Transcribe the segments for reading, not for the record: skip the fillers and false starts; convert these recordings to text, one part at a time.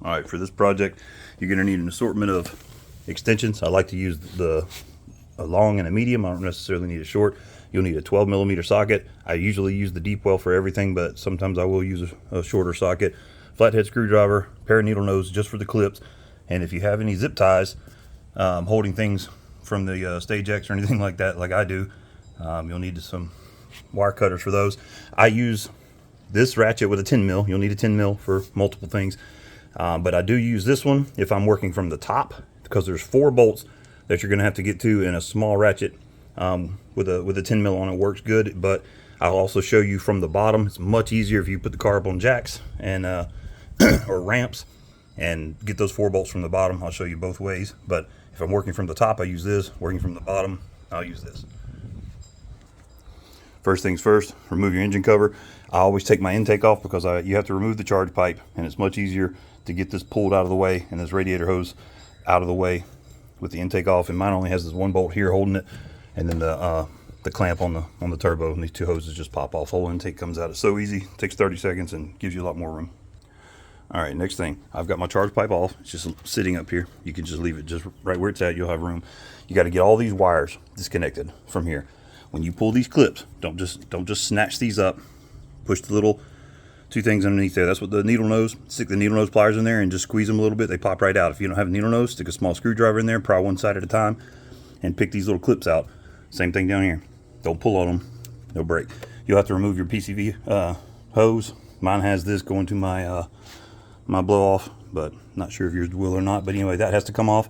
All right, for this project, you're going to need an assortment of extensions. I like to use a long and a medium. I don't necessarily need a short. You'll need a 12 millimeter socket. I usually use the deep well for everything, but sometimes I will use a shorter socket. Flathead screwdriver, pair of needle nose just for the clips. And if you have any zip ties holding things from the Stage X or anything like that, like I do, you'll need some wire cutters for those. I use this ratchet with a 10 mil. You'll need a 10 mil for multiple things. But I do use this one if I'm working from the top, because there's 4 bolts that you're going to have to get to, in a small ratchet with a 10 mil on it works good. But I'll also show you from the bottom. It's much easier if you put the carb on jacks and or ramps and get those 4 bolts from the bottom. I'll show you both ways. But if I'm working from the top, I use this. Working from the bottom, I'll use this. First things first, remove your engine cover. I always take my intake off because you have to remove the charge pipe, and it's much easier to get this pulled out of the way and this radiator hose out of the way with the intake off. And mine only has this 1 bolt here holding it, and then the clamp on the turbo, and these 2 hoses just pop off. Whole intake comes out. It's so easy. It takes 30 seconds and gives you a lot more room. All right, next thing, I've got my charge pipe off. It's just sitting up here. You can just leave it just right where it's at. You'll have room. You got to get all these wires disconnected from here. When you pull these clips, don't just snatch these up. Push the little 2 things underneath there. That's what the needle nose. Stick the needle nose pliers in there and just squeeze them a little bit. They pop right out. If you don't have a needle nose, stick a small screwdriver in there, pry one side at a time, and pick these little clips out. Same thing down here. Don't pull on them. They'll break. You'll have to remove your PCV hose. Mine has this going to my my blow off, but not sure if yours will or not. But anyway, that has to come off.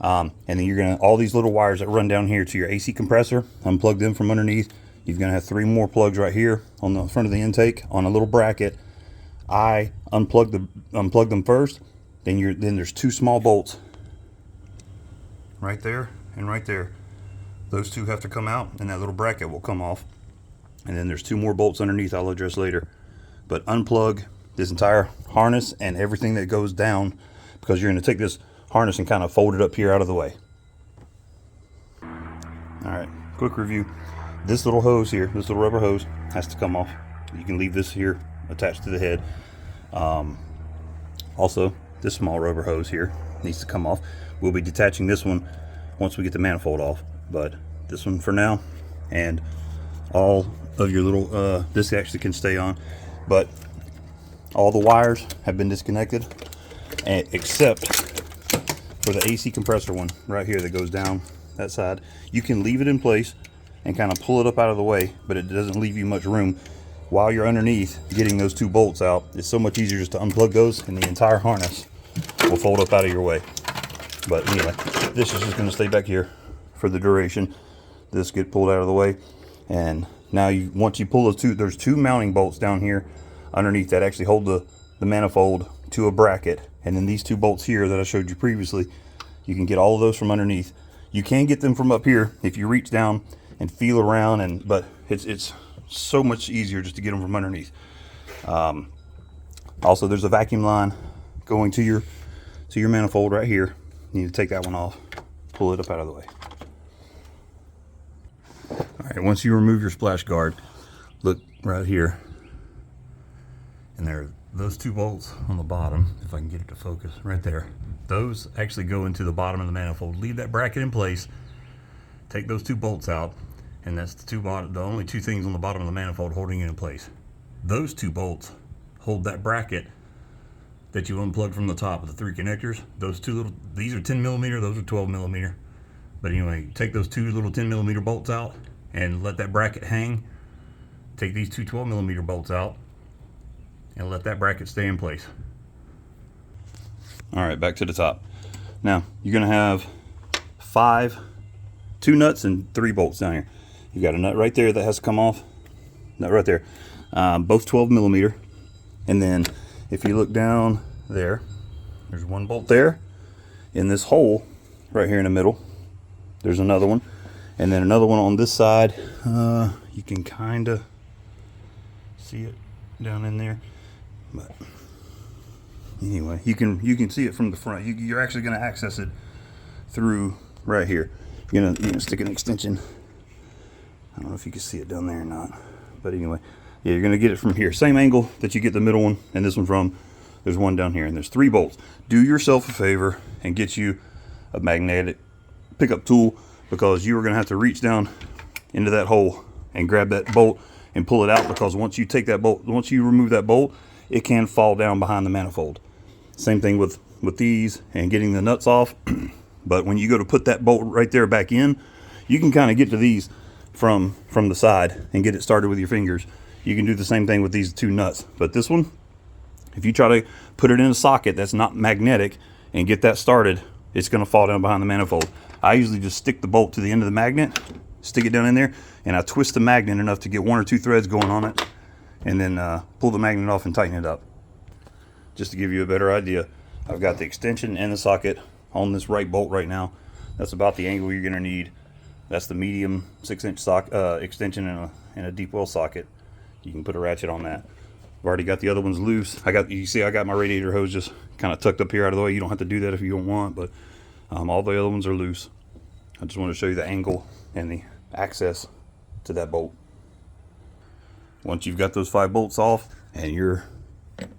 And then you're gonna, all these little wires that run down here to your AC compressor, unplug them from underneath. You're gonna have 3 more plugs right here on the front of the intake on a little bracket. I unplug them first. Then there's 2 small bolts right there and right there. Those 2 have to come out, and that little bracket will come off. And then there's 2 more bolts underneath I'll address later. But unplug this entire harness and everything that goes down, because you're gonna take this harness and kind of fold it up here out of the way. All right, quick review. This little hose here, this little rubber hose, has to come off. You can leave this here attached to the head. Also, this small rubber hose here needs to come off. We'll be detaching this one once we get the manifold off, but this one for now. And all of your little, this actually can stay on, but all the wires have been disconnected, except for the AC compressor one right here that goes down that side. You can leave it in place and kind of pull it up out of the way, but it doesn't leave you much room while you're underneath getting those 2 bolts out. It's so much easier just to unplug those, and the entire harness will fold up out of your way. But anyway, this is just going to stay back here for the duration. This get pulled out of the way, and now once you pull those 2, there's 2 mounting bolts down here underneath that actually hold the manifold to a bracket. And then these 2 bolts here that I showed you previously, you can get all of those from underneath. You can get them from up here if you reach down and feel around, but it's so much easier just to get them from underneath. Also, there's a vacuum line going to your manifold right here. You need to take that one off, pull it up out of the way. All right, once you remove your splash guard, look right here, and there are those 2 bolts on the bottom. If I can get it to focus right there, those actually go into the bottom of the manifold. Leave that bracket in place, take those 2 bolts out, and that's the only 2 things on the bottom of the manifold holding it in place. Those 2 bolts hold that bracket that you unplugged from the top of the 3 connectors. Those 2 little, these are 10 millimeter, those are 12 millimeter. But anyway, take those 2 little 10 millimeter bolts out and let that bracket hang. Take these 2 12 millimeter bolts out and let that bracket stay in place. All right, back to the top. Now you're gonna have 2 nuts and 3 bolts down here. You got a nut right there that has to come off. Nut right there. Both 12 millimeter. And then if you look down there, there's 1 bolt there. In this hole right here in the middle, there's another one. And then another one on this side. You can kind of see it down in there. But anyway, you can see it from the front. You're actually going to access it through right here. You're gonna stick an extension. I don't know if you can see it down there or not, but anyway, yeah, you're gonna get it from here. Same angle that you get the middle one and this one from. there's one down here, and there's 3 bolts. Do yourself a favor and get you a magnetic pickup tool, because you are going to have to reach down into that hole and grab that bolt and pull it out, because once you take that bolt, once you remove that bolt, it can fall down behind the manifold. Same thing with these and getting the nuts off. But when you go to put that bolt right there back in, you can kind of get to these from the side and get it started with your fingers. You can do the same thing with these 2 nuts. But this one, if you try to put it in a socket that's not magnetic and get that started, it's going to fall down behind the manifold. I usually just stick the bolt to the end of the magnet, stick it down in there, and I twist the magnet enough to get 1 or 2 threads going on it, and then pull the magnet off and tighten it up. Just to give you a better idea, I've got the extension and the socket on this right bolt right now. That's about the angle you're going to need. That's the medium 6-inch extension and a deep well socket. You can put a ratchet on that. I've already got the other ones loose. You see I got my radiator hose just kind of tucked up here out of the way. You don't have to do that if you don't want, but all the other ones are loose. I just want to show you the angle and the access to that bolt. Once you've got those 5 bolts off and you're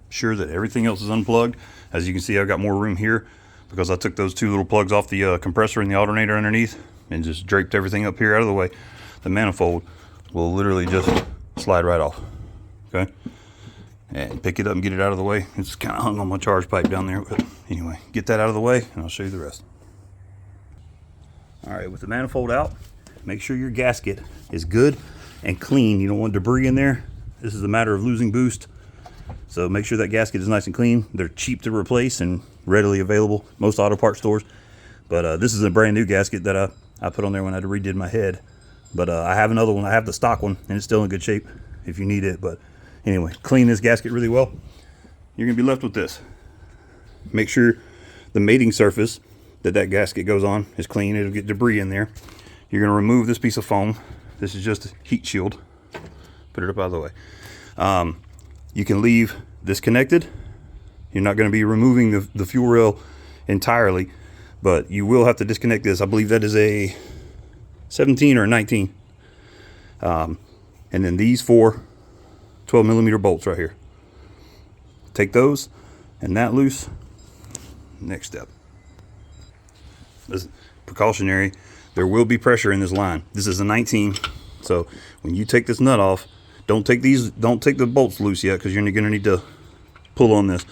sure that everything else is unplugged, as you can see, I've got more room here because I took those 2 little plugs off the compressor and the alternator underneath and just draped everything up here out of the way. The manifold will literally just slide right off. Okay, and pick it up and get it out of the way. It's kind of hung on my charge pipe down there, but anyway, get that out of the way and I'll show you the rest. All right, with the manifold out, make sure your gasket is good and clean. You don't want debris in there. This is a matter of losing boost, so make sure that gasket is nice and clean. They're cheap to replace and readily available most auto parts stores, but this is a brand new gasket that I put on there when I redid my head. But I have another one. I have the stock one and it's still in good shape if you need it. But anyway, clean this gasket really well. You're gonna be left with this. Make sure the mating surface that gasket goes on is clean. It'll get debris in there. You're gonna remove this piece of foam. This is just a heat shield. Put it up out of the way. You can leave this connected. You're not gonna be removing the fuel rail entirely, but you will have to disconnect this. I believe that is a 17 or a 19. And then these 4 12mm bolts right here. Take those and that loose. Next step. This precautionary, there will be pressure in this line. This is a 19, so when you take this nut off, don't take the bolts loose yet, because you're gonna need to pull on this.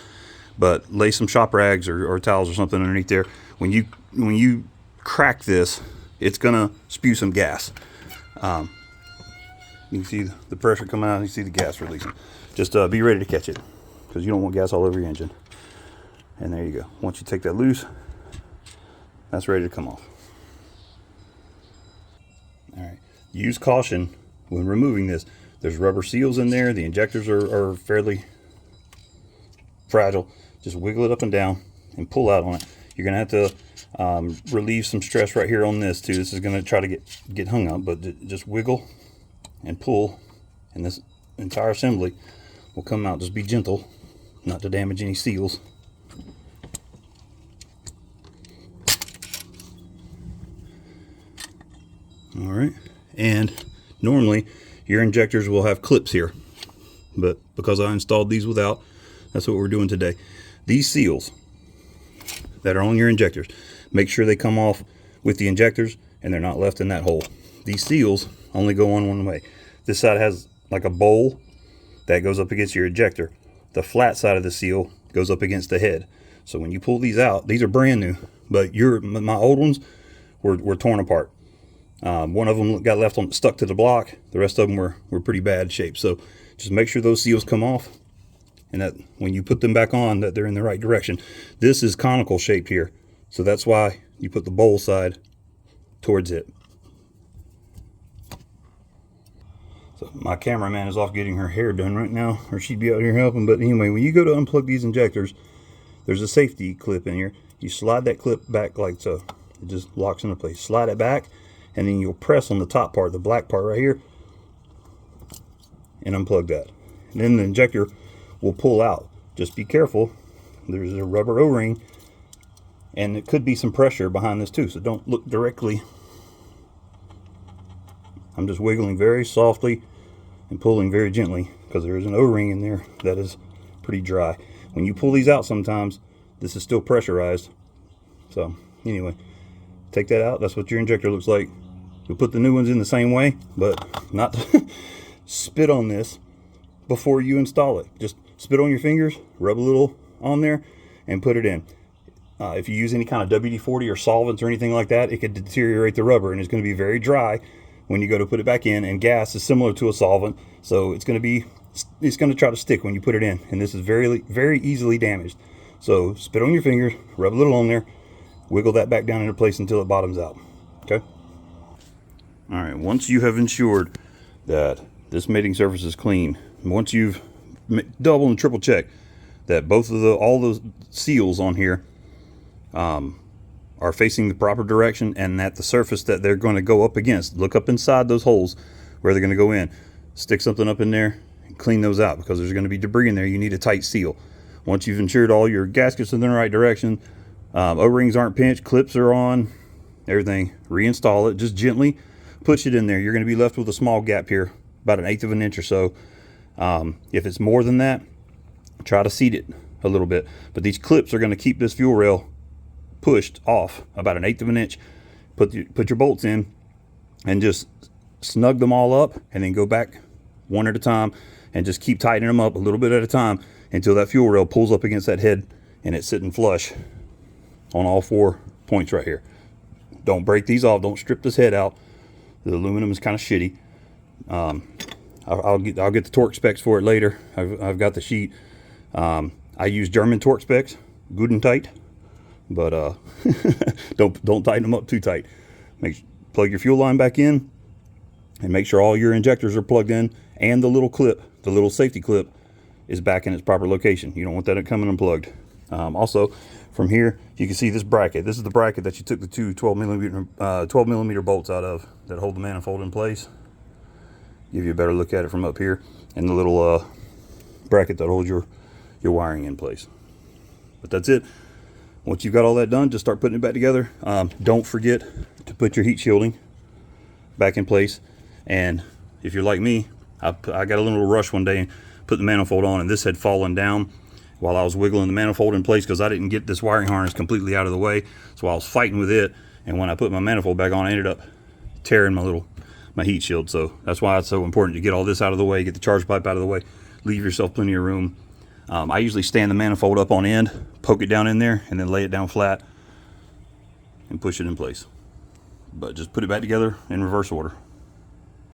But lay some shop rags or towels or something underneath there. When you crack this, it's gonna spew some gas. You can see the pressure come out, and you see the gas releasing. Just be ready to catch it, because you don't want gas all over your engine. And there you go. Once you take that loose, that's ready to come off. All right, use caution when removing this. There's rubber seals in there. The injectors are fairly fragile. Just wiggle it up and down and pull out on it. You're gonna have to relieve some stress right here on this too. This is gonna try to get hung up, but just wiggle and pull, and this entire assembly will come out. Just be gentle, not to damage any seals. All right, and normally your injectors will have clips here, but because I installed these without, that's what we're doing today. These seals that are on your injectors, make sure they come off with the injectors and they're not left in that hole. These seals only go on one way. This side has like a bowl that goes up against your injector. The flat side of the seal goes up against the head. So when you pull these out, these are brand new, but my old ones were torn apart. One of them got left stuck to the block. The rest of them were pretty bad shape. So just make sure those seals come off, and that when you put them back on, that they're in the right direction. This is conical shaped here, so that's why you put the bowl side towards it. So my cameraman is off getting her hair done right now, or she'd be out here helping. But anyway, when you go to unplug these injectors, there's a safety clip in here. You slide that clip back like so. It just locks into place. Slide it back, and then you'll press on the top part, the black part right here, and unplug that. And then the injector will pull out. Just be careful. There's a rubber O-ring, and it could be some pressure behind this too, so don't look directly. I'm just wiggling very softly and pulling very gently, because there is an O-ring in there that is pretty dry. when you pull these out sometimes, this is still pressurized. So anyway, take that out. That's what your injector looks like. You'll put the new ones in the same way, but not spit on this before you install it. Just spit on your fingers, rub a little on there, and put it in. If you use any kind of WD-40 or solvents or anything like that, it could deteriorate the rubber, and it's going to be very dry when you go to put it back in. And gas is similar to a solvent, so it's going to try to stick when you put it in, and this is very easily damaged. So spit on your fingers, rub a little on there, wiggle that back down into place until it bottoms out. Okay. All right. Once you have ensured that this mating surface is clean, once you've double and triple check that all those seals on here are facing the proper direction, and that the surface that they're going to go up against, look up inside those holes where they're going to go in, stick something up in there and clean those out, because there's going to be debris in there. You need a tight seal. Once you've ensured all your gaskets are in the right direction, O-rings aren't pinched, clips are on, everything, reinstall it. Just gently push it in there. You're going to be left with a small gap here, about 1/8 of an inch or so. If it's more than that, try to seat it a little bit. But these clips are going to keep this fuel rail pushed off about 1/8 of an inch. Put your bolts in and just snug them all up, and then go back one at a time and just keep tightening them up a little bit at a time until that fuel rail pulls up against that head and it's sitting flush on all 4 points right here. Don't break these off. Don't strip this head out. The aluminum is kind of shitty. I'll get the torque specs for it later. I've got the sheet. I use German torque specs, good and tight, but don't tighten them up too tight. Plug your fuel line back in, and make sure all your injectors are plugged in, and the little clip, the little safety clip, is back in its proper location. You don't want that coming unplugged. Also, from here you can see this bracket. This is the bracket that you took the two 12 millimeter bolts out of that hold the manifold in place. Give you a better look at it from up here, and the little bracket that holds your wiring in place. But that's it. Once you've got all that done, just start putting it back together. Don't forget to put your heat shielding back in place. And if you're like me, I got a little rush one day and put the manifold on, and this had fallen down while I was wiggling the manifold in place, because I didn't get this wiring harness completely out of the way. So I was fighting with it, and when I put my manifold back on, I ended up tearing my heat shield. So that's why it's so important to get all this out of the way, get the charge pipe out of the way, leave yourself plenty of room. I usually stand the manifold up on end, poke it down in there, and then lay it down flat and push it in place. But just put it back together in reverse order.